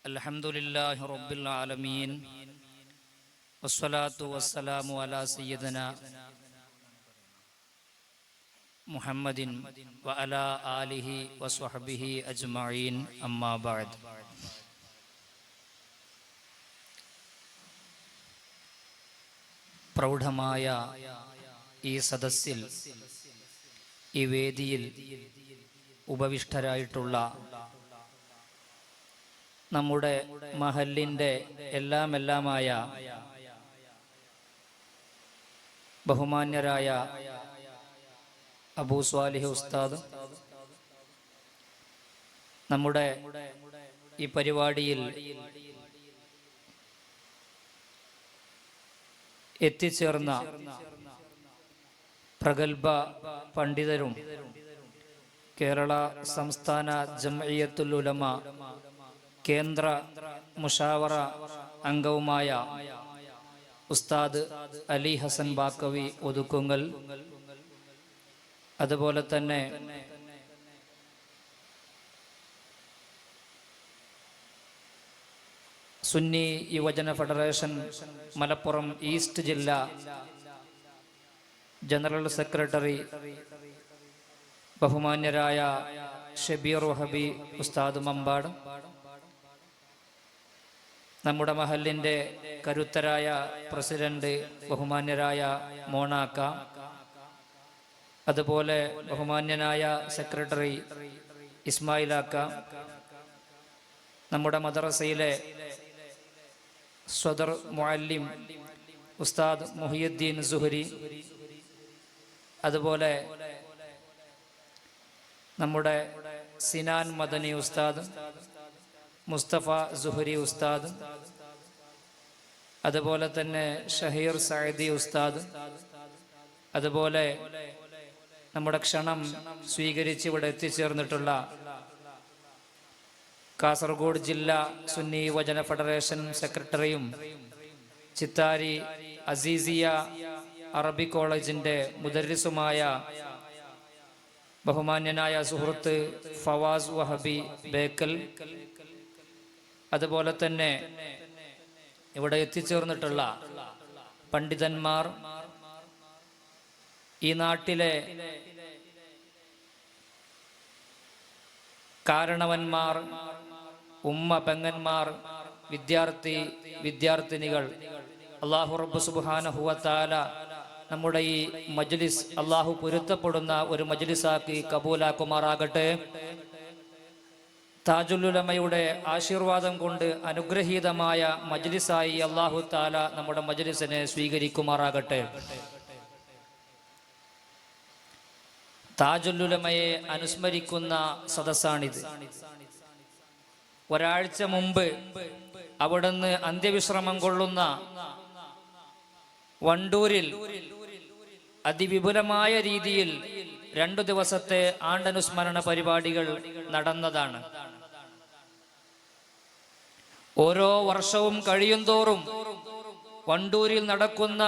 അൽഹംദുലില്ലാഹി റബ്ബിൽ ആലമീൻ വസ്സലാത്തു വസ്സലാമു അലാ സയ്യിദിനാ മുഹമ്മദിൻ വഅലാ ആലിഹി വസ്വഹ്ബിഹി അജ്മഈൻ അമ്മാ ബഅദ്. പ്രൗഢമായ ഈ സദസ്സിൽ, ഈ വേദിയിൽ ഉപവിഷ്ടരായിട്ടുള്ള നമ്മുടെ മഹല്ലിൻ്റെ എല്ലാമായ ബഹുമാന്യരായ അബൂ സ്വാലിഹ് ഉസ്താദ്, നമ്മുടെ ഈ പരിപാടിയിൽ എത്തിച്ചേർന്ന പ്രഗൽഭ പണ്ഡിതരും കേരള സംസ്ഥാന ജംഇയ്യത്തുൽ ഉലമ കേന്ദ്ര മുഷാവറ അംഗവുമായ ഉസ്താദ് അലി ഹസൻ ബാക്കവി ഒതുക്കുങ്ങൽ, അതുപോലെ തന്നെ സുന്നി യുവജന ഫെഡറേഷൻ മലപ്പുറം ഈസ്റ്റ് ജില്ലാ ജനറൽ സെക്രട്ടറി ബഹുമാന്യരായ ഷബീർ വഹബി ഉസ്താദ് മമ്പാട്, നമ്മുടെ മഹല്ലിൻ്റെ കരുത്തരായ പ്രസിഡന്റ് ബഹുമാന്യരായ മോണാക്ക, അതുപോലെ ബഹുമാന്യനായ സെക്രട്ടറി ഇസ്മായിലാക്ക, നമ്മുടെ മദ്രസയിലെ സ്വദർ മുഅല്ലിം ഉസ്താദ് മുഹിയുദ്ദീൻ സുഹരി, അതുപോലെ നമ്മുടെ സിനാൻ മദനി ഉസ്താദ്, മുസ്തഫ സുഹരി ഉസ്താദ്, അതുപോലെ തന്നെ ഷഹീർ സഅദി ഉസ്താദ്, അതുപോലെ നമ്മുടെ ക്ഷണം സ്വീകരിച്ച് ഇവിടെ എത്തിച്ചേർന്നിട്ടുള്ള കാസർഗോഡ് ജില്ലാ സുന്നി യുവജന ഫെഡറേഷൻ സെക്രട്ടറിയും ചിത്താരി അസീസിയ അറബി കോളേജിൻ്റെ മുദർരിസുമായ ബഹുമാന്യനായ സുഹൃത്ത് ഫവാസ് വഹബി ബേക്കൽ, അതുപോലെ തന്നെ ഇവിടെ എത്തിച്ചേർന്നിട്ടുള്ള പണ്ഡിതന്മാർ, ഈ നാട്ടിലെ കാരണവന്മാർ, ഉമ്മ പെങ്ങന്മാർ, വിദ്യാർത്ഥിനികൾ, അല്ലാഹു റബ്ബ് സുബ്ഹാനഹു വ തആല നമ്മുടെ ഈ മജ്ലിസ് അല്ലാഹു പൊരുത്തപ്പെടുന്ന ഒരു മജ്ലിസാക്കി കബൂലാക്കുമാറാകട്ടെ. താജുൽ ഉലമയുടെ ആശീർവാദം കൊണ്ട് അനുഗ്രഹീതമായ മജ്ലിസായി അല്ലാഹു തആല നമ്മുടെ മജ്ലിസിനെ സ്വീകരിക്കുമാറാകട്ടെ. താജുൽ ഉലമയെ അനുസ്മരിക്കുന്ന സദസ്സാണിത്. ഒരാഴ്ച മുമ്പ് അവിടുന്ന് അന്ത്യവിശ്രമം കൊള്ളുന്ന വണ്ടൂരിൽ അതിവിപുലമായ രീതിയിൽ 2 ദിവസത്തെ ആണ്ടനുസ്മരണ പരിപാടികൾ നടന്നതാണ്. ഓരോ വർഷവും കഴിയുന്തോറും വണ്ടൂരിൽ നടക്കുന്ന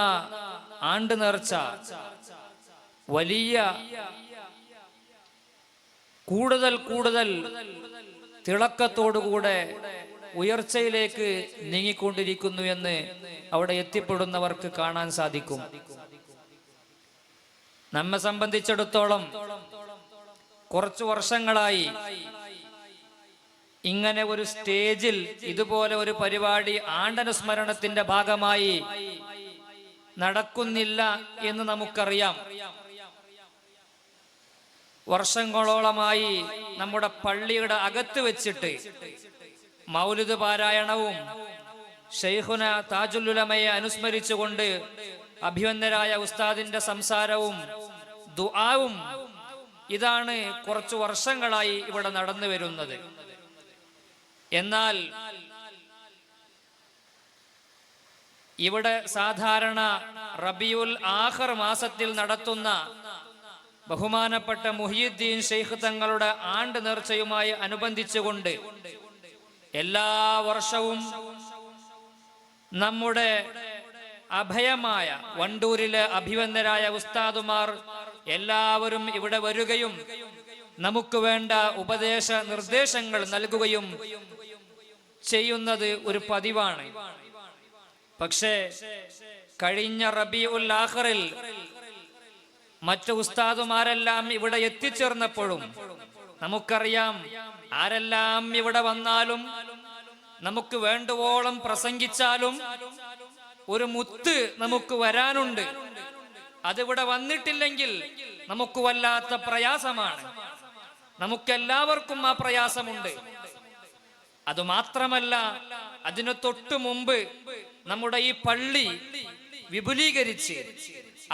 ആണ്ട് നേർച്ച വലിയ കൂടുതൽ തിളക്കത്തോടുകൂടെ ഉയർച്ചയിലേക്ക് നീങ്ങിക്കൊണ്ടിരിക്കുന്നു എന്ന് അവിടെ എത്തിപ്പെടുന്നവർക്ക് കാണാൻ സാധിക്കും. നമ്മെ സംബന്ധിച്ചിടത്തോളം കുറച്ചു വർഷങ്ങളായി ഇങ്ങനെ ഒരു സ്റ്റേജിൽ ഇതുപോലെ ഒരു പരിപാടി ആണ്ടനുസ്മരണത്തിന്റെ ഭാഗമായി നടക്കുന്നില്ല എന്ന് നമുക്കറിയാം. വർഷങ്ങളോളമായി നമ്മുടെ പള്ളിയുടെ അകത്ത് വെച്ചിട്ട് മൗലിദ് പാരായണവും ശൈഖുന താജുൽ ഉലമയെ അനുസ്മരിച്ചുകൊണ്ട് അഭിവന്ദരായ ഉസ്താദിന്റെ സംസാരവും ദുആവും ഇതാണ് കുറച്ചു വർഷങ്ങളായി ഇവിടെ നടന്നു വരുന്നത്. എന്നാൽ ഇവിടെ സാധാരണ റബിയുൽ ആഖിർ മാസത്തിൽ നടത്തുന്ന ബഹുമാനപ്പെട്ട മുഹിയുദ്ദീൻ ശൈഖ് തങ്ങളുടെ ആണ്ട് നേർച്ചയുമായി അനുബന്ധിച്ചുകൊണ്ട് എല്ലാ വർഷവും നമ്മുടെ അഭയമായ വണ്ടൂരിലെ അഭിവന്ദരായ ഉസ്താദുമാർ എല്ലാവരും ഇവിടെ വരികയും നമുക്ക് വേണ്ട ഉപദേശ നിർദ്ദേശങ്ങൾ നൽകുകയും ചെയ്യുന്നത് ഒരു പതിവാണ്. പക്ഷേ കഴിഞ്ഞ റബീഉൽ ആഖിറിൽ മറ്റു ഉസ്താദുമാരെല്ലാം ഇവിടെ എത്തിച്ചേർന്നപ്പോഴും നമുക്കറിയാം, ആരെല്ലാം ഇവിടെ വന്നാലും നമുക്ക് വേണ്ടുവോളം പ്രസംഗിച്ചാലും ഒരു മുത്ത് നമുക്ക് വരാനുണ്ട്. അതിവിടെ വന്നിട്ടില്ലെങ്കിൽ നമുക്ക് വല്ലാത്ത പ്രയാസമാണ്. നമുക്കെല്ലാവർക്കും ആ പ്രയാസമുണ്ട്. അതുമാത്രമല്ല, അതിനു തൊട്ടു മുമ്പ് നമ്മുടെ ഈ പള്ളി വിപുലീകരിച്ച്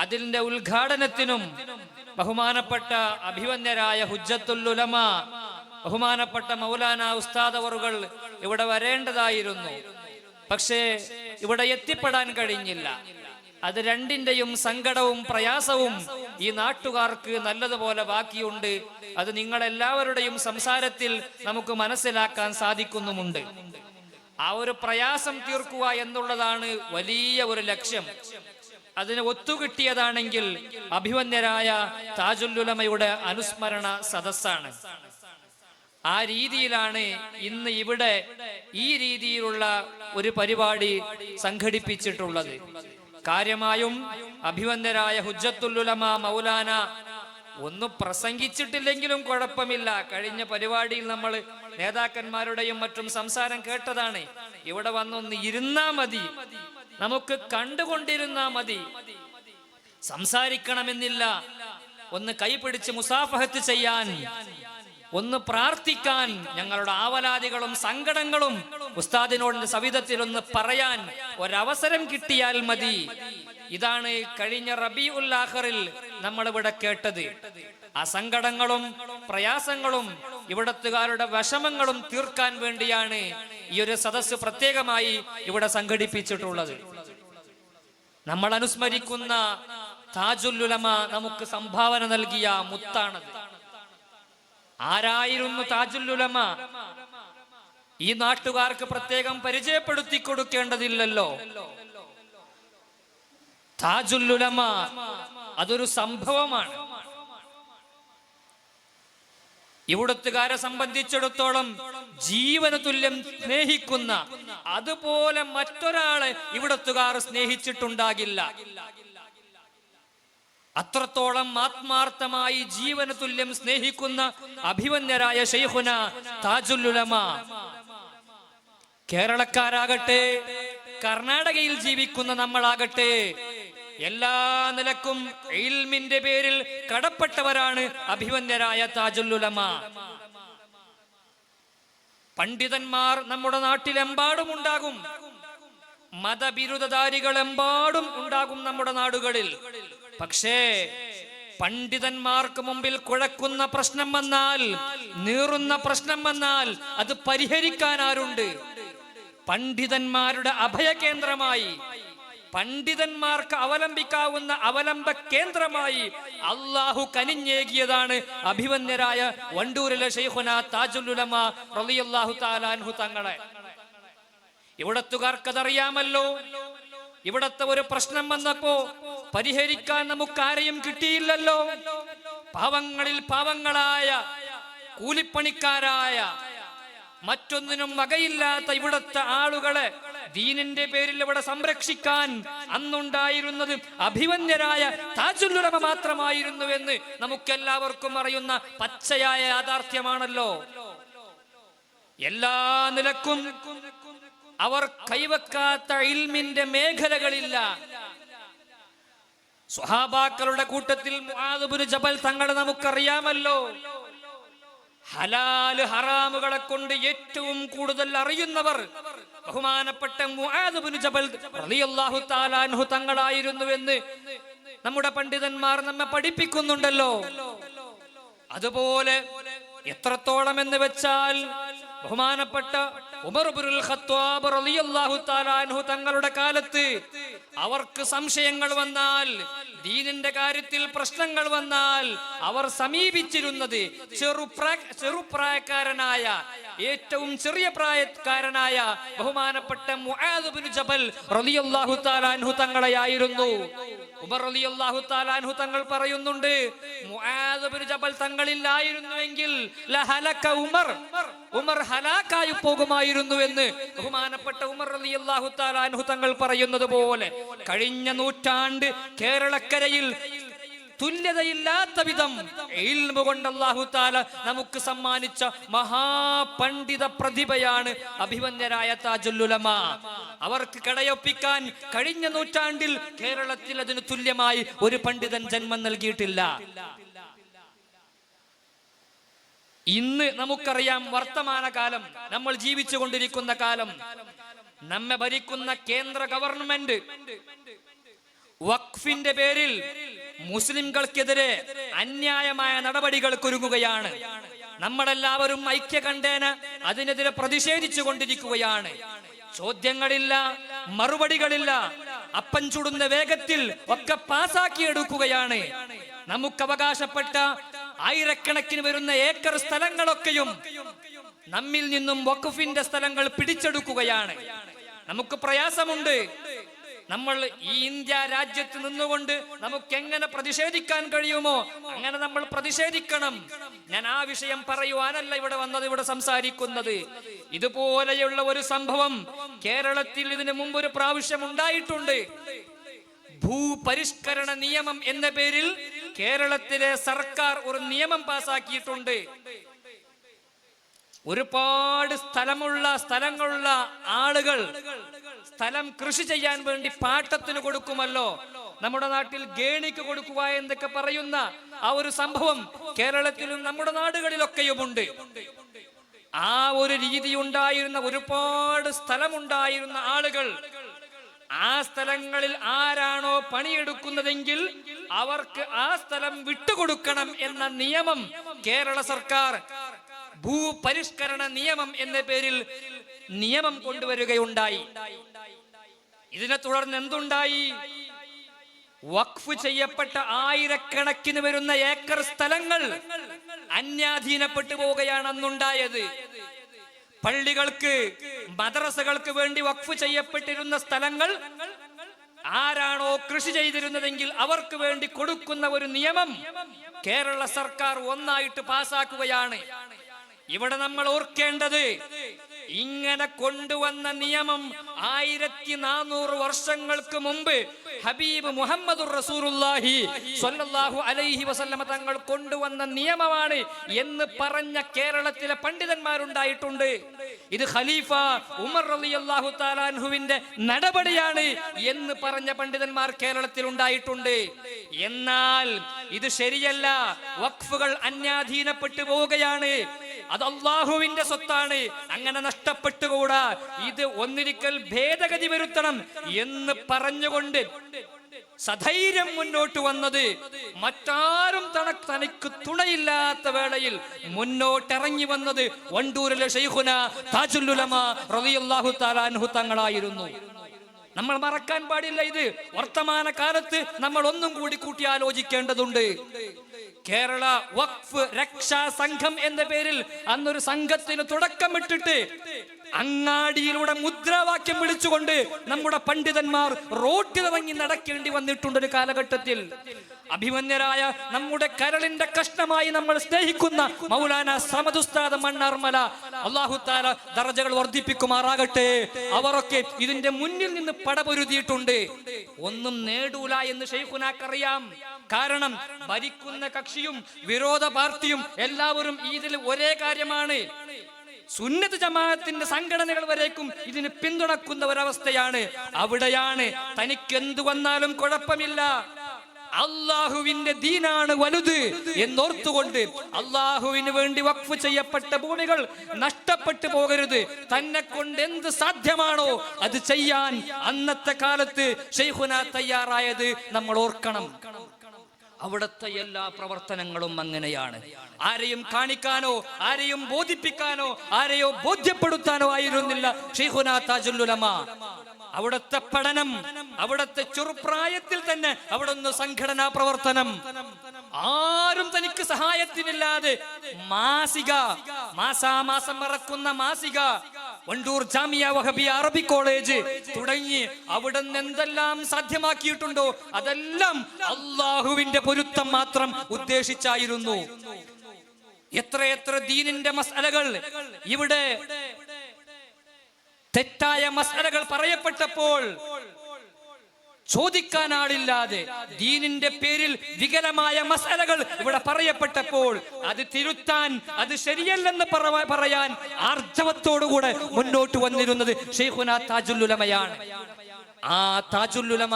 അതിന്റെ ഉദ്ഘാടനത്തിനും ബഹുമാനപ്പെട്ട അഭിവന്യരായ ഹുജ്ജത്തുൽ ഉലമ ബഹുമാനപ്പെട്ട മൗലാന ഉസ്താദ് അവറുകൾ ഇവിടെ വരേണ്ടതായിരുന്നു. പക്ഷേ ഇവിടെ എത്തിപ്പെടാൻ കഴിഞ്ഞില്ല. അത് രണ്ടിന്റെയും സങ്കടവും പ്രയാസവും ഈ നാട്ടുകാർക്ക് നല്ലതുപോലെ ബാക്കിയുണ്ട്. അത് നിങ്ങളെല്ലാവരുടെയും സംസാരത്തിൽ നമുക്ക് മനസ്സിലാക്കാൻ സാധിക്കുന്നുമുണ്ട്. ആ ഒരു പ്രയാസം തീർക്കുക എന്നുള്ളതാണ് വലിയ ഒരു ലക്ഷ്യം. അതിന് ഒത്തുകിട്ടിയതാണെങ്കിൽ അഭിവന്യരായ താജുൽ ഉലമയുടെ അനുസ്മരണ സദസ്സാണ്. ആ രീതിയിലാണ് ഇന്ന് ഇവിടെ ഈ രീതിയിലുള്ള ഒരു പരിപാടി സംഘടിപ്പിച്ചിട്ടുള്ളത്. കാര്യമായും അഭിവന്യരായ ഹുജ്ജത്തുൽ ഉലമ മൗലാന ഒന്ന് പ്രസംഗിച്ചിട്ടില്ലെങ്കിലും കുഴപ്പമില്ല. കഴിഞ്ഞ പരിപാടിയിൽ നമ്മൾ നേതാക്കന്മാരുടെയും മറ്റും സംസാരം കേട്ടതാണ്. ഇവിടെ വന്നൊന്ന് ഇരുന്നാ മതി, നമുക്ക് കണ്ടുകൊണ്ടിരുന്നാ മതി, സംസാരിക്കണമെന്നില്ല. ഒന്ന് കൈപിടിച്ച് മുസാഫഹത്ത് ചെയ്യാൻ, ഒന്ന് പ്രാർത്ഥിക്കാൻ, ഞങ്ങളുടെ ആവലാദികളും സങ്കടങ്ങളും ഉസ്താദിനോട് സവിധത്തിൽ ഒന്ന് പറയാൻ ഒരവസരം കിട്ടിയാൽ മതി. ഇതാണ് കഴിഞ്ഞ റബീഉൽ ആഖിറിൽ നമ്മളിവിടെ കേട്ടത്. ആ സങ്കടങ്ങളും പ്രയാസങ്ങളും ഇവിടത്തുകാരുടെ വിഷമങ്ങളും തീർക്കാൻ വേണ്ടിയാണ് ഈ ഒരു സദസ്സ് പ്രത്യേകമായി ഇവിടെ സംഘടിപ്പിച്ചിട്ടുള്ളത്. നമ്മൾ അനുസ്മരിക്കുന്ന താജുൽ ഉലമ നമുക്ക് സംഭാവന നൽകിയ മുത്താണത്. ആരായിരുന്നു താജുൽ ഉലമ? ഈ നാട്ടുകാർക്ക് പ്രത്യേകം പരിചയപ്പെടുത്തി കൊടുക്കേണ്ടതില്ലല്ലോ. താജുൽ ഉലമ അതൊരു സംഭവമാണ്. ഇവിടത്തുകാരെ സംബന്ധിച്ചിടത്തോളം ജീവന തുല്യം സ്നേഹിക്കുന്ന അതുപോലെ മറ്റൊരാളെ ഇവിടത്തുകാർ സ്നേഹിച്ചിട്ടുണ്ടാകില്ല. അത്രത്തോളം ആത്മാർത്ഥമായി ജീവന തുല്യം സ്നേഹിക്കുന്ന അഭിവന്യരായ ശൈഖുന താജുൽ ഉലമ. കേരളക്കാരാകട്ടെ, കർണാടകയിൽ ജീവിക്കുന്ന നമ്മളാകട്ടെ, എല്ലാ നിലക്കും ഇൽമിന്റെ പേരിൽ കടപ്പെട്ടവരാണ് അഭിവന്യരായ താജുൽ ഉലമ. പണ്ഡിതന്മാർ നമ്മുടെ നാട്ടിലെമ്പാടും ഉണ്ടാകും, മതബിരുദധാരികൾ എമ്പാടും ഉണ്ടാകും നമ്മുടെ നാടുകളിൽ. പക്ഷേ പണ്ഡിതന്മാർക്ക് മുമ്പിൽ കുഴക്കുന്ന പ്രശ്നം വന്നാൽ, നീറുന്ന പ്രശ്നം വന്നാൽ അത് പരിഹരിക്കാൻ ആരുണ്ട്? പണ്ഡിതന്മാരുടെ അഭയകേന്ദ്രമായി, പണ്ഡിതന്മാർക്ക് അവലംബിക്കാവുന്ന അവലംബ കേന്ദ്രമായി അള്ളാഹു കനിഞ്ഞേകിയതാണ് അഭിവന്യരായ വണ്ടൂരിലെ ശൈഖുന താജുൽ ഉലമ റളിയല്ലാഹു തആല അൻഹു തങ്ങളെ. ഇവിടത്തുകാർക്കതറിയാമല്ലോ. ഇവിടത്തെ ഒരു പ്രശ്നം വന്നപ്പോ പരിഹരിക്കാൻ നമുക്കാരെയും കിട്ടിയില്ലല്ലോ. പാവങ്ങളിൽ പാവങ്ങളായ കൂലിപ്പണിക്കാരായ മറ്റൊന്നിനും വകയില്ലാത്ത ഇവിടത്തെ ആളുകളെ ദീനിന്റെ പേരിൽ ഇവിടെ സംരക്ഷിക്കാൻ അന്നുണ്ടായിരുന്നത് അഭിവന്യരായ താജുൽ ഉലമ മാത്രമായിരുന്നുവെന്ന് നമുക്കെല്ലാവർക്കും അറിയുന്ന പച്ചയായ യാഥാർത്ഥ്യമാണല്ലോ. എല്ലാ നിലക്കും അവർ കൈവക്കാത്ത ഇൽമിന്റെ മേഖലകളില്ല. സ്വഹാബാക്കളുടെ കൂട്ടത്തിൽ മുആദ് ഇബ്നു ജബൽ തങ്ങളെ നമുക്കറിയാമല്ലോ. ഹലാല് ഹറാമുകളെ കൊണ്ട് ഏറ്റവും കൂടുതൽ അറിയുന്നവർ ബഹുമാനപ്പെട്ട മുആദ് ഇബ്നു ജബൽ റളിയല്ലാഹു തആല അൻഹു തങ്ങളായിരുന്നുവെന്ന് നമ്മുടെ പണ്ഡിതന്മാർ നമ്മെ പഠിപ്പിക്കുന്നുണ്ടല്ലോ. അതുപോലെ എത്രത്തോളം എന്ന് വെച്ചാൽ ബഹുമാനപ്പെട്ട ഉമർ ഇബ്നുൽ ഖത്താബ് റളിയല്ലാഹു തആല അൻഹു തങ്ങളുടെ കാലത്ത് അവർക്ക് സംശയങ്ങൾ വന്നാൽ, ദീനിന്റെ കാര്യത്തിൽ പ്രശ്നങ്ങൾ വന്നാൽ അവർ സമീപിച്ചിരുന്നത് ചെറുപ്രായക്കാരനായ ഏറ്റവും ചെറിയ പ്രായക്കാരനായ ബഹുമാനപ്പെട്ട മുആദ് ഇബ്നു ജബൽ റളിയല്ലാഹു തആല അൻഹു തങ്ങളെയായിരുന്നു. ഉമർ റളിയല്ലാഹു തആല അൻഹു തങ്ങൾ പറയുന്നുണ്ട്, മുആദ് ഇബ്നു ജബൽ തങ്ങളില്ലായിരുന്നുവെങ്കിൽ ലഹലക ഉമർ ഹലാക്കായി പോകുമായിരുന്നു എന്ന് ബഹുമാനപ്പെട്ട ഉമർ റളിയല്ലാഹു തആല അൻഹു തങ്ങൾ പറയുന്നത് പോലെ കഴിഞ്ഞ നൂറ്റാണ്ട് കേരളക്കരയിൽ തുല്യതയില്ലാത്ത വിധം ഇൽമു കൊണ്ട് അല്ലാഹു തആല നമുക്ക് സമ്മാനിച്ച മഹാപണ്ഡിത പ്രതിഭയാണ് അഭിമന്യരായ താജുൽ ഉലമ. അവർക്ക് കടയൊപ്പിക്കാൻ കഴിഞ്ഞ നൂറ്റാണ്ടിൽ കേരളത്തിൽ അതിന് തുല്യമായി ഒരു പണ്ഡിതൻ ജന്മം നൽകിയിട്ടില്ല. ഇന്ന് നമുക്കറിയാം, വർത്തമാനകാലം, നമ്മൾ ജീവിച്ചു കൊണ്ടിരിക്കുന്ന കാലം, നമ്മെ ഭരിക്കുന്ന കേന്ദ്ര ഗവൺമെന്റ് വഖഫിന്റെ പേരിൽ മുസ്ലിംകൾക്കെതിരെ അന്യായമായ നടപടികൾക്ക് ഒരുങ്ങുകയാണ്. നമ്മളെല്ലാവരും ഐക്യകണ്ഠേന അതിനെതിരെ പ്രതിഷേധിച്ചു കൊണ്ടിരിക്കുകയാണ്. ചോദ്യങ്ങളില്ല, മറുപടികളില്ല, അപ്പം ചുടുന്ന വേഗത്തിൽ ഒക്കെ പാസാക്കിയെടുക്കുകയാണ്. നമുക്ക് അവകാശപ്പെട്ട ആയിരക്കണക്കിന് വരുന്ന ഏക്കർ സ്ഥലങ്ങളൊക്കെയും നമ്മിൽ നിന്നും വഖഫിന്റെ സ്ഥലങ്ങൾ പിടിച്ചെടുക്കുകയാണ്. നമുക്ക് പ്രയാസമുണ്ട്. നമ്മൾ ഈ ഇന്ത്യ രാജ്യത്ത് നിന്നുകൊണ്ട് നമുക്ക് എങ്ങനെ പ്രതിഷേധിക്കാൻ കഴിയുമോ അങ്ങനെ നമ്മൾ പ്രതിഷേധിക്കണം. ഞാൻ ആ വിഷയം പറയുവാനല്ല ഇവിടെ വന്നത്, ഇവിടെ സംസാരിക്കുന്നത്. ഇതുപോലെയുള്ള ഒരു സംഭവം കേരളത്തിൽ ഇതിനു മുമ്പ് ഒരു പ്രാവശ്യം ഉണ്ടായിട്ടുണ്ട്. ഭൂപരിഷ്കരണ നിയമം എന്ന പേരിൽ കേരളത്തിലെ സർക്കാർ ഒരു നിയമം പാസാക്കിയിട്ടുണ്ട്. ഒരുപാട് സ്ഥലങ്ങളുള്ള ആളുകൾ സ്ഥലം കൃഷി ചെയ്യാൻ വേണ്ടി പാട്ടത്തിന് കൊടുക്കുമല്ലോ. നമ്മുടെ നാട്ടിൽ ഗേണിക്ക് കൊടുക്കുക എന്നൊക്കെ പറയുന്ന ആ ഒരു സംഭവം കേരളത്തിലും നമ്മുടെ നാടുകളിലൊക്കെയുമുണ്ട്. ആ ഒരു രീതി ഉണ്ടായിരുന്ന, ഒരുപാട് സ്ഥലമുണ്ടായിരുന്ന ആളുകൾ ആ സ്ഥലങ്ങളിൽ ആരാണോ പണിയെടുക്കുന്നതെങ്കിൽ അവർക്ക് ആ സ്ഥലം വിട്ടുകൊടുക്കണം എന്ന നിയമം കേരള സർക്കാർ ഭൂപരിഷ്കരണ നിയമം എന്ന പേരിൽ നിയമം കൊണ്ടുവരികയുണ്ടായി. ഇതിനെ തുടർന്ന് എന്തുണ്ടായി? വഖഫ് ചെയ്യപ്പെട്ട ആയിരക്കണക്കിന് വരുന്ന ഏക്കർ സ്ഥലങ്ങൾ അന്യാധീനപ്പെട്ടു പോവുകയാണ് അന്നുണ്ടായത്. പള്ളികൾക്ക്, മദ്രസകൾക്ക് വേണ്ടി വഖഫ് ചെയ്യപ്പെട്ടിരുന്ന സ്ഥലങ്ങൾ ആരാണോ കൃഷി ചെയ്തിരുന്നതെങ്കിൽ അവർക്ക് വേണ്ടി കൊടുക്കുന്ന ഒരു നിയമം കേരള സർക്കാർ ഒന്നായിട്ട് പാസാക്കുകയാണ്. ഇവിടെ നമ്മൾ ഓർക്കേണ്ടത്, ഇങ്ങനെ കൊണ്ടുവന്ന നിയമം 1400 വർഷങ്ങൾക്ക് മുമ്പ് ഹബീബ് മുഹമ്മദുർ റസൂലുള്ളാഹി സ്വല്ലല്ലാഹു അലൈഹി വസല്ലമ തങ്ങൾ കൊണ്ടുവന്ന നിയമമാണ് എന്ന് പറഞ്ഞ കേരളത്തിലെ പണ്ഡിതന്മാരുണ്ടായിട്ടുണ്ട്. ഇത് ഖലീഫ ഉമർ റളിയല്ലാഹു തആല അൻഹുവിന്റെ നടപടിയാണ് എന്ന് പറഞ്ഞ പണ്ഡിതന്മാർ കേരളത്തിൽ ഉണ്ടായിട്ടുണ്ട്. എന്നാൽ ഇത് ശരിയല്ല. വഖഫുകൾ അന്യാധീനപ്പെട്ടു പോവുകയാണ്. അത് അല്ലാഹുവിന്റെ സ്വത്താണ്, അങ്ങനെ നഷ്ടപ്പെട്ടുകൂടാ. ഇത് ഒന്നിരിക്കൽ ഭേദഗതി വരുത്തണം എന്ന് പറഞ്ഞുകൊണ്ട് സധൈര്യം മുന്നോട്ട് വന്നത്, മറ്റാരും തനിക്ക് തുണയില്ലാത്ത വേളയിൽ മുന്നോട്ടിറങ്ങി വന്നത് വണ്ടൂരിലെ ശൈഖുന താജുൽ ഉലമ റളിയല്ലാഹു തആല അൻഹു തങ്ങളായിരുന്നു. നമ്മൾ മറക്കാൻ പാടില്ല. ഇത് വർത്തമാന കാലത്ത് നമ്മൾ ഒന്നും കൂടി കൂട്ടി ആലോചിക്കേണ്ടതുണ്ട്. കേരള വഖഫ് രക്ഷാ സംഘം എന്ന പേരിൽ അന്നൊരു സംഘത്തിന് തുടക്കമിട്ടിട്ട് അങ്ങാടിയിലൂടെ മുദ്രാവാക്യം വിളിച്ചുകൊണ്ട് നമ്മുടെ പണ്ഡിതന്മാർ റോട്ടിലിറങ്ങി നടക്കേണ്ടി വന്നിട്ടുണ്ട് ഒരു കാലഘട്ടത്തിൽ. അഭിമന്യരായ നമ്മുടെ കരളിന്റെ കഷ്ണമായി നമ്മൾ സ്നേഹിക്കുന്ന മൗലാന സമദ് ഉസ്താദ് മണ്ണാർമല, അല്ലാഹു തആല ദറജകൾ വർദ്ധിപ്പിക്കുമാറാകട്ടെ, അവരൊക്കെ ഇതിന്റെ മുന്നിൽ നിന്ന് പടപൊരുതിയിട്ടുണ്ട്. ഒന്നും നേടൂല എന്ന് ശൈഖുനാക്കറിയാം. കാരണം ഭരിക്കുന്ന കക്ഷിയും വിരോധ പാർട്ടിയും എല്ലാവരും ഇതിൽ ഒരേ കാര്യമാണ്. സുന്നത്ത് ജമാഅത്തിന്റെ സംഘടനകൾ വരേക്കും ഇതിന് പിന്തുണക്കുന്ന ഒരവസ്ഥയാണ്. അവിടെയാണ് തനിക്ക് എന്തു വന്നാലും കുഴപ്പമില്ല, അള്ളാഹുവിന്റെ ദീനാണ് വലുത് എന്നോർത്തുകൊണ്ട് അള്ളാഹുവിന് വേണ്ടി വഖഫ് ചെയ്യപ്പെട്ട ഭൂമികൾ നഷ്ടപ്പെട്ടു പോകരുത്, തന്നെ കൊണ്ട് എന്ത് സാധ്യമാണോ അത് ചെയ്യാൻ അന്നത്തെ കാലത്ത് ശൈഖുന തയ്യാറായത് നമ്മൾ ഓർക്കണം. അവിടുത്തെ എല്ലാ പ്രവർത്തനങ്ങളും അങ്ങനെയാണ്. ആരെയും കാണിക്കാനോ ആരെയും ബോധിപ്പിക്കാനോ ആരെയോ ബോധ്യപ്പെടുത്താനോ ആയിരുന്നില്ല ശൈഖുന താജുൽ ഉലമ. അവിടുത്തെ പഠനം, അവിടുത്തെ ചെറുപ്രായത്തിൽ തന്നെ അവിടുന്ന് സംഘടനാ പ്രവർത്തനം, ആരും തനിക്ക് സഹായത്തിനില്ലാതെ മാസാമാസം ഇറക്കുന്ന മാസിക, വണ്ടൂർ ജാമിയ വഹബിയ അറബി കോളേജ് തുടങ്ങി അവിടെ നിന്ന് എന്തെല്ലാം സാധ്യമാക്കിയിട്ടുണ്ടോ അതെല്ലാം അള്ളാഹുവിന്റെ പൊരുത്തം മാത്രം ഉദ്ദേശിച്ചായിരുന്നു. എത്രയെത്ര ദീനിന്റെ മസ്അലകൾ ഇവിടെ തെറ്റായ മസ്അലകൾ പറയപ്പെട്ടപ്പോൾ ചോദിക്കാൻ ആളില്ലാതെ, ദീനിന്റെ പേരിൽ വികലമായ മസ്അലകൾ ഇവിടെ പറയപ്പെട്ടപ്പോൾ അത് തിരുത്താൻ, അത് ശരിയല്ലെന്ന് പറയാൻ ആർജവത്തോടുകൂടെ മുന്നോട്ട് വന്നിരുന്നത് ശൈഖുനാ താജുൽ ഉലമയാണ്. ആ താജുൽ ഉലമ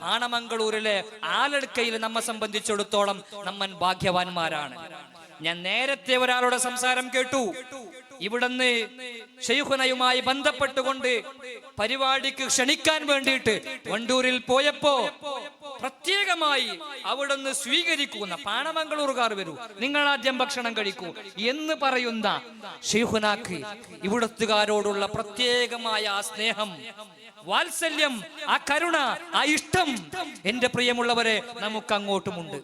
പാണമംഗളൂരിലെ ആലടുക്കയിൽ നമ്മെ സംബന്ധിച്ചിടത്തോളം നമ്മൻ ഭാഗ്യവാന്മാരാണ്. ഞാൻ നേരത്തെ ഒരാളുടെ സംസാരം കേട്ടു. ഇവിടുന്ന് ശൈഖുനയുമായി ബന്ധപ്പെട്ടുകൊണ്ട് പരിപാടിക്ക് ക്ഷണിക്കാൻ വേണ്ടിയിട്ട് വണ്ടൂരിൽ പോയപ്പോ പ്രത്യേകമായി അവിടുന്ന് സ്വീകരിക്കുന്ന, പാണമംഗളൂർകാർ വരൂ, നിങ്ങൾ ആദ്യം ഭക്ഷണം കഴിക്കൂ എന്ന് പറയുന്ന ശൈഖുനാക്ക് ഇവിടത്തുകാരോടുള്ള പ്രത്യേകമായ ആ സ്നേഹം, വാത്സല്യം, ആ കരുണ, ആ ഇഷ്ടം എന്റെ പ്രിയമുള്ളവരെ നമുക്കങ്ങോട്ടുമുണ്ട്.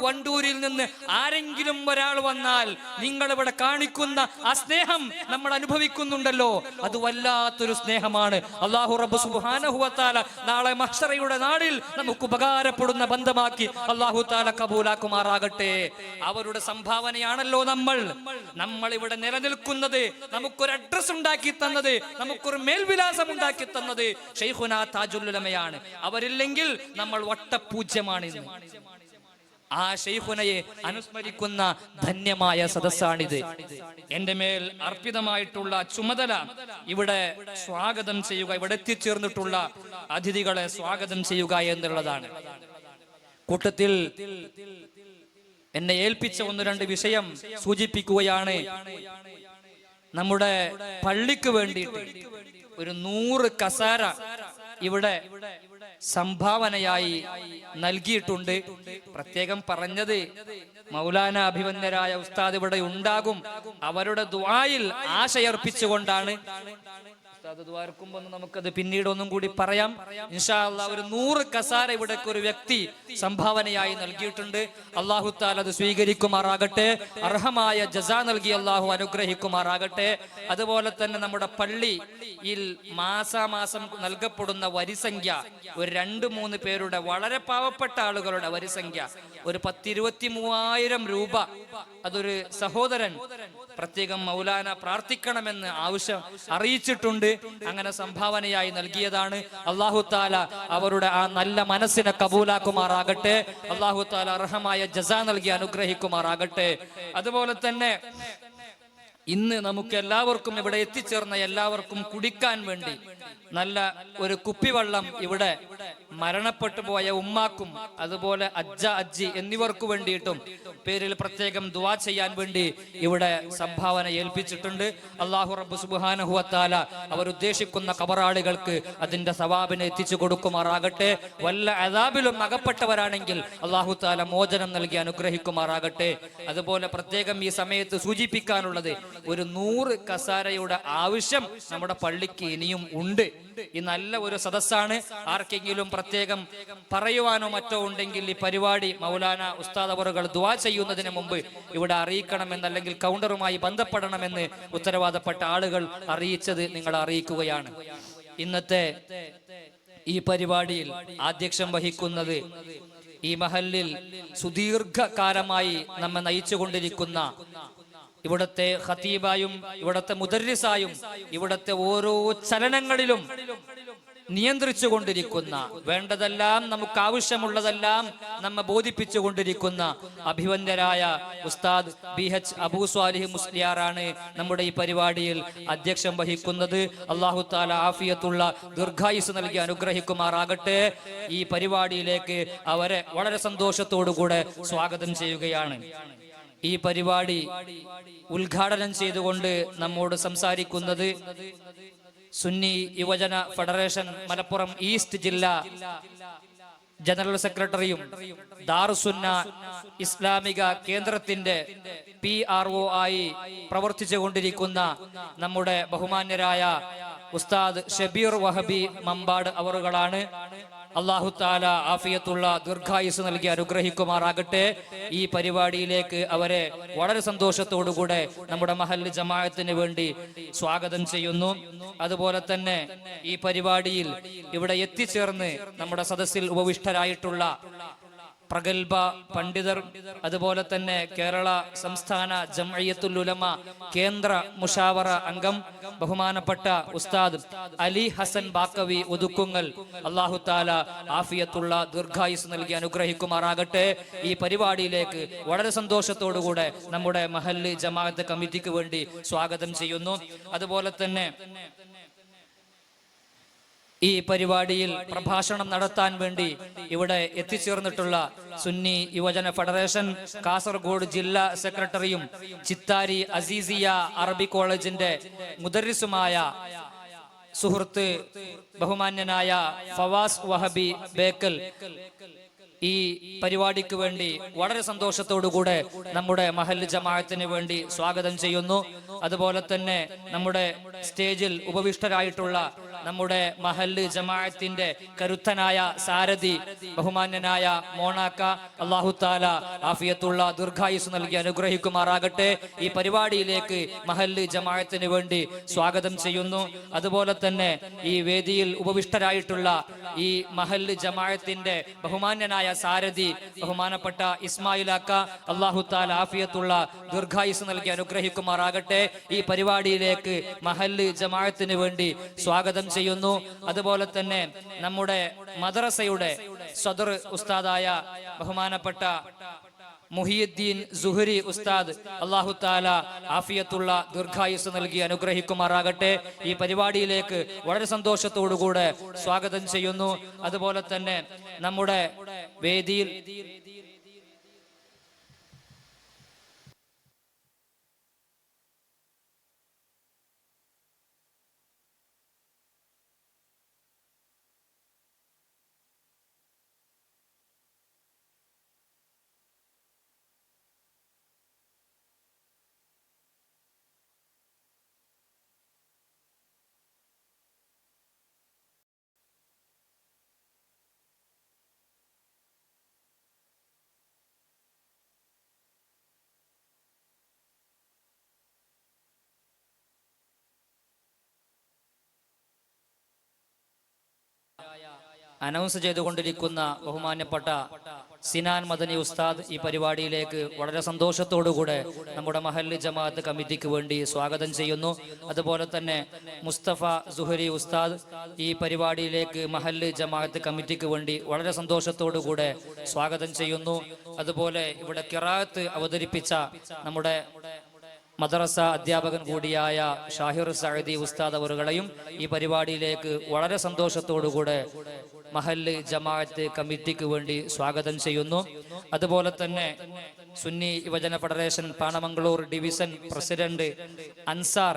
വണ്ടൂരിൽ നിന്ന് ആരെങ്കിലും ഒരാൾ വന്നാൽ നിങ്ങൾ ഇവിടെ കാണിക്കുന്ന ആ സ്നേഹം നമ്മൾ അനുഭവിക്കുന്നുണ്ടല്ലോ, അത് വല്ലാത്തൊരു സ്നേഹമാണ്. അല്ലാഹു റബ്ബ് സുബ്ഹാനഹു വ തആല നാളെ മഹ്ശറയുടെ നാളിൽ നമുക്ക് ഉപകാരപ്പെടുന്ന ബന്ധമാക്കി അല്ലാഹു തആല കബൂലാക്കുമാറാകട്ടെ. അവരുടെ സംഭാവനയാണല്ലോ നമ്മൾ ഇവിടെ നിലനിൽക്കുന്നത്, നമുക്കൊരു അഡ്രസ് ഉണ്ടാക്കി തന്നത്, നമുക്കൊരു മേൽവിലാസം ഉണ്ടാക്കി തന്നത് ശൈഖുനാ താജുൽ ഉലമയാണ്. അവരില്ലെങ്കിൽ നമ്മൾ വട്ടപൂജ്യമാണ്. ആ ശൈഖുനയെ അനുസ്മരിക്കുന്ന ധന്യമായ സദസ്സാണിത്. എന്റെ മേൽ അർപ്പിതമായിട്ടുള്ള ചുമതല ഇവിടെ സ്വാഗതം ചെയ്യുക, ഇവിടെ എത്തിച്ചേർന്നിട്ടുള്ള അതിഥികളെ സ്വാഗതം ചെയ്യുക എന്നുള്ളതാണ്. കൂട്ടത്തിൽ എന്നെ ഏൽപ്പിച്ച 1-2 വിഷയം സൂചിപ്പിക്കുകയാണ്. നമ്മുടെ പള്ളിക്ക് വേണ്ടിയിട്ട് ഒരു 100 കസാര ഇവിടെ സംഭാവനയായി നൽകിയിട്ടുണ്ട്. പ്രത്യേകം പറഞ്ഞത് മൗലാന അഭിവന്ദരായ ഉസ്താദ് ഇവിടെ ഉണ്ടാകും, അവരുടെ ദുആയിൽ ആശയർപ്പിച്ചുകൊണ്ടാണ്. ഉസ്താദ് ദുആർക്കുമ്പോൾ നമുക്കത് പിന്നീട് ഒന്നും കൂടി പറയാം ഇൻഷാ അല്ലാഹ്. ഒരു 100 കസാര ഇവിടെ ഒരു വ്യക്തി സംഭാവനയായി നൽകിയിട്ടുണ്ട്. അല്ലാഹു തആല അത് സ്വീകരിക്കുമാറാകട്ടെ, അർഹമായ ജസാ നൽകി അല്ലാഹു അനുഗ്രഹിക്കുമാറാകട്ടെ. അതുപോലെ തന്നെ നമ്മുടെ പള്ളിയിൽ മാസാമാസം നൽകപ്പെടുന്ന വരിസംഖ്യ ഒരു 2-3 പേരുടെ, വളരെ പാവപ്പെട്ട ആളുകളുടെ വരിസംഖ്യ ഒരു 10-23,000 രൂപ. അതൊരു സഹോദരൻ പ്രത്യേകം മൗലാന പ്രാർത്ഥിക്കണമെന്ന് ആവശ്യം അറിയിച്ചിട്ടുണ്ട്. അങ്ങനെ സംഭാവനയായി നൽകിയതാണ്. അല്ലാഹു തആല അവരുടെ ആ നല്ല മനസ്സിനെ കബൂലാക്കുമാറാകട്ടെ. അല്ലാഹു തആല അർഹമായ ജസാ നൽകി അനുഗ്രഹിക്കുമാറാകട്ടെ. അതുപോലെ തന്നെ ഇന്ന് നമുക്ക് എല്ലാവർക്കും, ഇവിടെ എത്തിച്ചേർന്ന എല്ലാവർക്കും കുടിക്കാൻ വേണ്ടി നല്ല ഒരു കുപ്പിവെള്ളം ഇവിടെ മരണപ്പെട്ടു പോയ ഉമ്മാക്കും അതുപോലെ അജ്ജി എന്നിവർക്കു വേണ്ടിയിട്ടും പേരിൽ പ്രത്യേകം ദുആ ചെയ്യാൻ വേണ്ടി ഇവിടെ സംഭാവന ഏൽപ്പിച്ചിട്ടുണ്ട്. അല്ലാഹു റബ്ബ് സുബ്ഹാനഹു വ തആല അവരുദ്ദേശിക്കുന്ന ഖബറാളികൾക്ക് അതിന്റെ സവാബിനെ എത്തിച്ചു കൊടുക്കുമാറാകട്ടെ. വല്ല അദാബിലും അകപ്പെട്ടവരാണെങ്കിൽ അല്ലാഹു തആല മോചനം നൽകി അനുഗ്രഹിക്കുമാറാകട്ടെ. അതുപോലെ പ്രത്യേകം ഈ സമയത്ത് സൂചിപ്പിക്കാനുള്ളത്, ഒരു 100 കസാരയുടെ ആവശ്യം നമ്മുടെ പള്ളിക്ക് ഇനിയും ഉണ്ട്. ഈ നല്ല ഒരു സദസ്സാണ്. ആർക്കെങ്കിലും പ്രത്യേകം പറയുവാനോ മറ്റോ ഉണ്ടെങ്കിൽ ഈ പരിപാടി മൗലാന ഉസ്താദ് അവറുകൾ ദുആ ചെയ്യുന്നതിന് മുമ്പ് ഇവിടെ അറിയിക്കണമെന്ന്, അല്ലെങ്കിൽ കൗണ്ടറുമായി ബന്ധപ്പെടണമെന്ന് ഉത്തരവാദപ്പെട്ട ആളുകൾ അറിയിച്ചത് നിങ്ങൾ അറിയിക്കുകയാണ്. ഇന്നത്തെ ഈ പരിപാടിയിൽ ആധ്യക്ഷം വഹിക്കുന്നത് ഈ മഹല്ലിൽ സുദീർഘകാലമായി നമ്മെ നയിച്ചുകൊണ്ടിരിക്കുന്ന ഇവിടത്തെ ഖതീബായും ഇവിടത്തെ മുദർരിസായും ഇവിടത്തെ ഓരോ ചലനങ്ങളിലും നിയന്ത്രിച്ചു കൊണ്ടിരിക്കുന്ന, വേണ്ടതെല്ലാം നമുക്ക് ആവശ്യമുള്ളതെല്ലാം നമ്മെ ബോധിപ്പിച്ചു കൊണ്ടിരിക്കുന്ന അഭിവന്ദരായ ഉസ്താദ് BH അബൂ സ്വാലിഹ് മുസ്ലിയാറാണ് നമ്മുടെ ഈ പരിപാടിയിൽ അധ്യക്ഷം വഹിക്കുന്നത്. അല്ലാഹു തആല ആഫിയത്തുള്ള ദീർഘായുസ് നൽകി അനുഗ്രഹിക്കുമാറാകട്ടെ. ഈ പരിപാടിയിലേക്ക് അവരെ വളരെ സന്തോഷത്തോടുകൂടെ സ്വാഗതം ചെയ്യുകയാണ്. ഈ പരിപാടി ഉദ്ഘാടനം ചെയ്തുകൊണ്ട് നമ്മോട് സംസാരിക്കുന്നത് സുന്നി യുവജന ഫെഡറേഷൻ മലപ്പുറം ഈസ്റ്റ് ജില്ലാ ജനറൽ സെക്രട്ടറിയും ദാറുസുന്ന ഇസ്ലാമിക കേന്ദ്രത്തിന്റെ PRO ആയി പ്രവർത്തിച്ചു കൊണ്ടിരിക്കുന്ന നമ്മുടെ ബഹുമാന്യരായ ഉസ്താദ് ഷബീർ വഹബി മമ്പാട് അവറുകളാണ്. അല്ലാഹു തആല ആഫിയത്തുള്ള ദീർഘായുസ് നൽകി അനുഗ്രഹിക്കുമാറാകട്ടെ. ഈ പരിപാടിയിലേക്ക് അവരെ വളരെ സന്തോഷത്തോടുകൂടെ നമ്മുടെ മഹല്ല് ജമാഅത്തിന് വേണ്ടി സ്വാഗതം ചെയ്യുന്നു. അതുപോലെ തന്നെ ഈ പരിപാടിയിൽ ഇവിടെ എത്തിച്ചേർന്ന് നമ്മുടെ സദസ്സിൽ ഉപവിഷ്ടരായിട്ടുള്ള പ്രഗൽഭ പണ്ഡിതർ, അതുപോലെ തന്നെ കേരള സംസ്ഥാന ജംഇയ്യത്തുൽ ഉലമ കേന്ദ്ര മുഷാവറ അംഗം ബഹുമാനപ്പെട്ട ഉസ്താദ് അലി ഹസൻ ബാക്കവി ഒതുക്കുങ്ങൽ, അല്ലാഹു തആല ആഫിയത്തുള്ള ദീർഘായുസ് നൽകി അനുഗ്രഹിക്കുമാറാകട്ടെ. ഈ പരിപാടിയിലേക്ക് വളരെ സന്തോഷത്തോടുകൂടെ നമ്മുടെ മഹല്ല് ജമാഅത്ത് കമ്മിറ്റിക്ക് വേണ്ടി സ്വാഗതം ചെയ്യുന്നു. അതുപോലെ തന്നെ ഈ പരിപാടിയിൽ പ്രഭാഷണം നടത്താൻ വേണ്ടി ഇവിടെ എത്തിച്ചേർന്നിട്ടുള്ള സുന്നി യുവജന ഫെഡറേഷൻ കാസർഗോഡ് ജില്ലാ സെക്രട്ടറിയും ചിത്താരി അസീസിയ അറബി കോളേജിന്റെ മുദർരിസുമായ സുഹൃത്ത് ബഹുമാന്യനായ ഫവാസ് വഹബി ബേക്കൽ ഈ പരിപാടിക്ക് വേണ്ടി വളരെ സന്തോഷത്തോടുകൂടെ നമ്മുടെ മഹല്ല് ജമാഅത്തിന് വേണ്ടി സ്വാഗതം ചെയ്യുന്നു. അതുപോലെ തന്നെ നമ്മുടെ സ്റ്റേജിൽ ഉപവിഷ്ടരായിട്ടുള്ള നമ്മുടെ മഹല്ല് ജമാഅത്തിന്റെ കരുത്തനായ സാരഥി ബഹുമാന്യനായ മോണാക്ക, അല്ലാഹു തആല ആഫിയത്തുള്ള ദീർഘായുസ് നൽകി അനുഗ്രഹിക്കുമാറാകട്ടെ. ഈ പരിപാടിയിലേക്ക് മഹല്ല് ജമാഅത്തിന് വേണ്ടി സ്വാഗതം ചെയ്യുന്നു. അതുപോലെ തന്നെ ഈ വേദിയിൽ ഉപവിഷ്ടരായിട്ടുള്ള ഈ മഹല്ല് ജമാഅത്തിന്റെ ബഹുമാന്യനായ സാരഥി ബഹുമാനപ്പെട്ട ഇസ്മായിലാക്ക, അല്ലാഹു തആല ആഫിയത്തുള്ള ദീർഘായുസ് നൽകി അനുഗ്രഹിക്കുമാറാകട്ടെ. ഈ പരിപാടിയിലേക്ക് മഹല്ല് ജമാഅത്തിന് വേണ്ടി സ്വാഗതം ചെയ്യുന്നു. അതുപോലെ തന്നെ നമ്മുടെ മദ്രസയുടെ സദർ ഉസ്താദായ ബഹുമാനപ്പെട്ട മുഹിയുദ്ദീൻ സുഹരി ഉസ്താദ്, അല്ലാഹു തആല ആഫിയത്തുള്ള ദീർഘായുസ് നൽകി അനുഗ്രഹിക്കുമാറാകട്ടെ. ഈ പരിപാടിയിലേക്ക് വളരെ സന്തോഷത്തോടുകൂടെ സ്വാഗതം ചെയ്യുന്നു. അതുപോലെ തന്നെ നമ്മുടെ വേദിയിൽ അനൗൺസ് ചെയ്തുകൊണ്ടിരിക്കുന്ന ബഹുമാന്യപ്പെട്ട സിനാൻ മദനി ഉസ്താദ് ഈ പരിപാടിയിലേക്ക് വളരെ സന്തോഷത്തോടുകൂടെ നമ്മുടെ മഹല്ല് ജമാഅത്ത് കമ്മിറ്റിക്ക് വേണ്ടി സ്വാഗതം ചെയ്യുന്നു. അതുപോലെ തന്നെ മുസ്തഫ സുഹരി ഉസ്താദ് ഈ പരിപാടിയിലേക്ക് മഹല്ല് ജമാഅത്ത് കമ്മിറ്റിക്ക് വേണ്ടി വളരെ സന്തോഷത്തോടുകൂടെ സ്വാഗതം ചെയ്യുന്നു. അതുപോലെ ഇവിടെ ഖിറാഅത്ത് അവതരിപ്പിച്ച നമ്മുടെ മദ്രസ അധ്യാപകൻ കൂടിയായ ഷാഹിർ സഅദി ഉസ്താദ് അവറുകളെയും ഈ പരിപാടിയിലേക്ക് വളരെ സന്തോഷത്തോടുകൂടെ മഹല്ല് ജമാഅത്ത് കമ്മിറ്റിക്ക് വേണ്ടി സ്വാഗതം ചെയ്യുന്നു. അതുപോലെ തന്നെ Sunni Yuvajana federation Panamangalur division president Ansar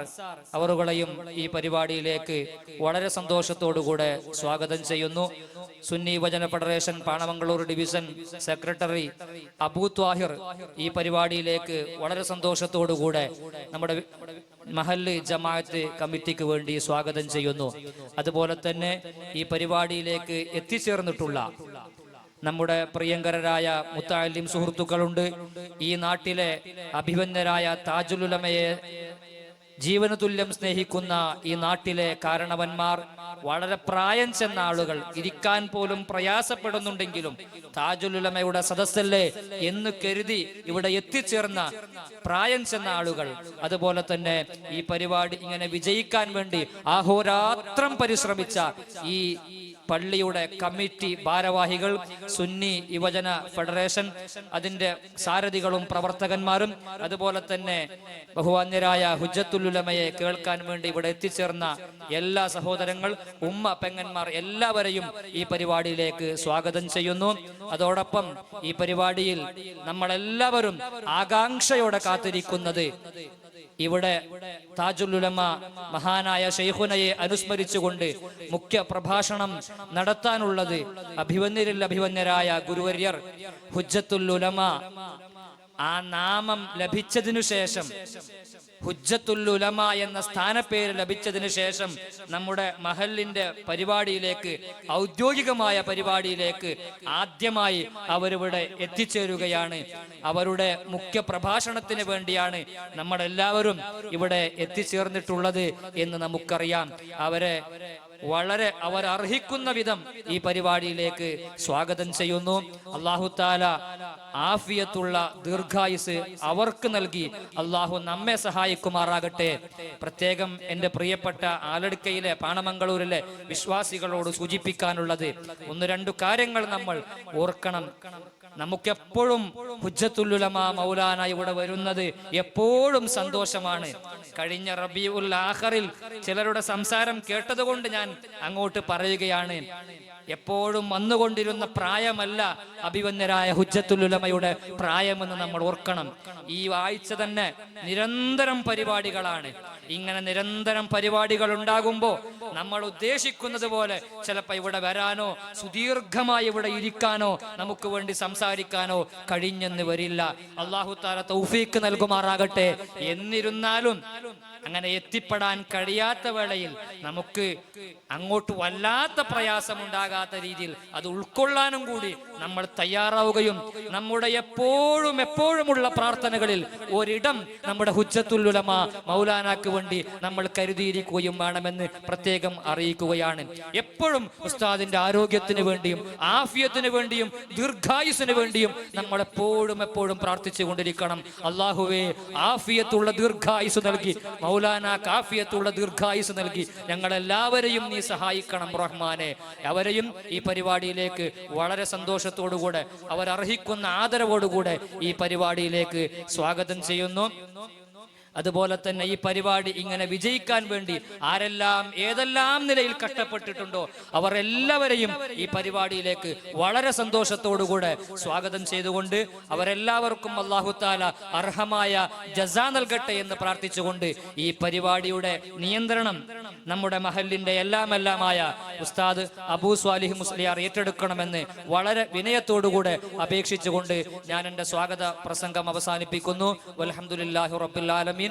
അവറുകളെയും ഈ പരിപാടിയിലേക്ക് വളരെ സന്തോഷത്തോടുകൂടെ സ്വാഗതം ചെയ്യുന്നു. Sunni Yuvajana federation Panamangalur division secretary Abu Thahir ഈ പരിപാടിയിലേക്ക് വളരെ സന്തോഷത്തോടുകൂടെ നമ്മുടെ മഹല്ല് ജമാഅത്ത് കമ്മിറ്റിക്ക് വേണ്ടി സ്വാഗതം ചെയ്യുന്നു. അതുപോലെ തന്നെ ഈ പരിപാടിയിലേക്ക് എത്തിച്ചേർന്നിട്ടുള്ള നമ്മുടെ പ്രിയങ്കരരായ മുത്തഅല്ലിം സുഹൃത്തുക്കളുണ്ട്. ഈ നാട്ടിലെ അഭിമന്യരായ താജുൽ ഉലമയെ ജീവന തുല്യം സ്നേഹിക്കുന്ന ഈ നാട്ടിലെ കാരണവന്മാർ, വളരെ പ്രായം ചെന്ന ആളുകൾ, ഇരിക്കാൻ പോലും പ്രയാസപ്പെടുന്നുണ്ടെങ്കിലും താജുൽ ഉലമയുടെ സദസ്സല്ലേ എന്ന് കരുതി ഇവിടെ എത്തിച്ചേർന്ന പ്രായം ചെന്ന ആളുകൾ, അതുപോലെ തന്നെ ഈ പരിപാടി ഇങ്ങനെ വിജയിക്കാൻ വേണ്ടി അഹോരാത്രം പരിശ്രമിച്ച ഈ പള്ളിയുടെ കമ്മിറ്റി ഭാരവാഹികൾ, സുന്നി യുവജന ഫെഡറേഷൻ അതിന്റെ സാരഥികളും പ്രവർത്തകന്മാരും, അതുപോലെ തന്നെ ബഹുമാന്യരായ ഹുജ്ജത്തുൽ ഉലമയെ കേൾക്കാൻ വേണ്ടി ഇവിടെ എത്തിച്ചേർന്ന എല്ലാ സഹോദരങ്ങൾ, ഉമ്മ, പെങ്ങന്മാർ എല്ലാവരെയും ഈ പരിപാടിയിലേക്ക് സ്വാഗതം ചെയ്യുന്നു. അതോടൊപ്പം ഈ പരിപാടിയിൽ നമ്മളെല്ലാവരും ആകാംക്ഷയോടെ കാത്തിരിക്കുന്നത് ഇവിടെ താജുൽ ഉലമ മഹാനായ ശൈഖുനയെ അനുസ്മരിച്ചുകൊണ്ട് മുഖ്യ പ്രഭാഷണം നടത്താനുള്ളത് അഭിവന്യരിൽ അഭിവന്യരായ ഗുരുവര്യർ ഹുജ്ജത്തുൽ ഉലമ ആ നാമം ലഭിച്ചതിനു ശേഷം ഹുജ്ജത്തുൽ ഉലമ എന്ന സ്ഥാനപ്പേര് ലഭിച്ചതിന് ശേഷം നമ്മുടെ മഹലിന്റെ പരിപാടിയിലേക്ക്, ഔദ്യോഗികമായ പരിപാടിയിലേക്ക് ആദ്യമായി അവരിവിടെ എത്തിച്ചേരുകയാണ്. അവരുടെ മുഖ്യ പ്രഭാഷണത്തിന് വേണ്ടിയാണ് നമ്മളെല്ലാവരും ഇവിടെ എത്തിച്ചേർന്നിട്ടുള്ളത് എന്ന് നമുക്കറിയാം. അവർ അർഹിക്കുന്ന വിധം ഈ പരിപാടിയിലേക്ക് സ്വാഗതം ചെയ്യുന്നു. അല്ലാഹു തആല ആഫിയത്തുള്ള ദീർഘായുസ് അവർക്ക് നൽകി അല്ലാഹു നമ്മെ സഹായിക്കുമാറാകട്ടെ. പ്രത്യേകം എൻ്റെ പ്രിയപ്പെട്ട ആലടുക്കയിലെ പാണമംഗളൂരിലെ വിശ്വാസികളോട് സൂചിപ്പിക്കാനുള്ളത് 1-2 കാര്യങ്ങൾ നമ്മൾ ഓർക്കണം. നമുക്കെപ്പോഴും ഹുജ്ജത്തുൽ ഉലമ മൗലാന ഇവിടെ വരുന്നത് എപ്പോഴും സന്തോഷമാണ്. കഴിഞ്ഞ റബീഉൽ ആഖിറിൽ ചിലരുടെ സംസാരം കേട്ടതുകൊണ്ട് ഞാൻ അങ്ങോട്ട് പറയുകയാണ്. എപ്പോഴും വന്നുകൊണ്ടിരുന്ന പ്രായമല്ല അഭിവന്യരായ ഹുജ്ജത്തുൽ ഉലമയുടെ പ്രായമെന്ന് നമ്മൾ ഓർക്കണം. ഈ ആഴ്ച തന്നെ നിരന്തരം പരിപാടികളാണ്. ഇങ്ങനെ നിരന്തരം പരിപാടികൾ ഉണ്ടാകുമ്പോൾ നമ്മൾ ഉദ്ദേശിക്കുന്നത് പോലെ ചിലപ്പോൾ ഇവിടെ വരാനോ സുദീർഘമായി ഇവിടെ ഇരിക്കാനോ നമുക്ക് വേണ്ടി സംസാരിക്കാനോ കഴിഞ്ഞെന്ന് വരില്ല. അല്ലാഹു തആല തൗഫീഖ് നൽകുമാറാകട്ടെ. എന്നിരുന്നാലും അങ്ങനെ എത്തിപ്പെടാൻ കഴിയാത്ത വേളയിൽ നമുക്ക് അങ്ങോട്ട് വല്ലാത്ത പ്രയാസമുണ്ടാകാത്ത രീതിയിൽ അത് ഉൾക്കൊള്ളാനും കൂടി നമ്മൾ തയ്യാറാവുകയും നമ്മുടെ എപ്പോഴുമുള്ള പ്രാർത്ഥനകളിൽ ഒരിടം നമ്മുടെ ഹുജ്ജത്തുൽ ഉലമ മൗലാനാക്ക് വേണ്ടി നമ്മൾ കരുതിയിരിക്കുകയും വേണമെന്ന് പ്രത്യേകം അറിയിക്കുകയാണ്. എപ്പോഴും ഉസ്താദിന്റെ ആരോഗ്യത്തിന് വേണ്ടിയും ആഫിയത്തിന് വേണ്ടിയും ദീർഘായുസിന് വേണ്ടിയും നമ്മൾ എപ്പോഴും പ്രാർത്ഥിച്ചു കൊണ്ടിരിക്കണം. അല്ലാഹുവേ, ആഫിയത്തുള്ള ദീർഘായുസ് നൽകി, മൗലാനാക്ക് ആഫിയത്തുള്ള ദീർഘായുസ് നൽകി ഞങ്ങളെല്ലാവരെയും നീ സഹായിക്കണം റഹ്മാനെ. അവരെയും ഈ പരിപാടിയിലേക്ക് വളരെ സന്തോഷത്തോടുകൂടെ അവരർഹിക്കുന്ന ആദരവോടുകൂടെ ഈ പരിപാടിയിലേക്ക് സ്വാഗതം ചെയ്യുന്നു. അതുപോലെ തന്നെ ഈ പരിപാടി ഇങ്ങനെ വിജയിക്കാൻ വേണ്ടി ആരെല്ലാം ഏതെല്ലാം നിലയിൽ കഷ്ടപ്പെട്ടിട്ടുണ്ടോ അവർ എല്ലാവരെയും ഈ പരിപാടിയിലേക്ക് വളരെ സന്തോഷത്തോടുകൂടെ സ്വാഗതം ചെയ്തുകൊണ്ട് അവരെല്ലാവർക്കും അല്ലാഹു തആല അർഹമായ ജസാ നൽകട്ടെ എന്ന് പ്രാർത്ഥിച്ചുകൊണ്ട് ഈ പരിപാടിയുടെ നിയന്ത്രണം നമ്മുടെ മഹലിന്റെ എല്ലാമായ ഉസ്താദ് അബൂ സ്വാലിഹ് മുസ്ലിയാർ ഏറ്റെടുക്കണമെന്ന് വളരെ വിനയത്തോടുകൂടെ അപേക്ഷിച്ചുകൊണ്ട് ഞാൻ എൻ്റെ സ്വാഗത പ്രസംഗം അവസാനിപ്പിക്കുന്നു. വൽഹംദുലില്ലാഹി റബ്ബിൽ ആലമീൻ.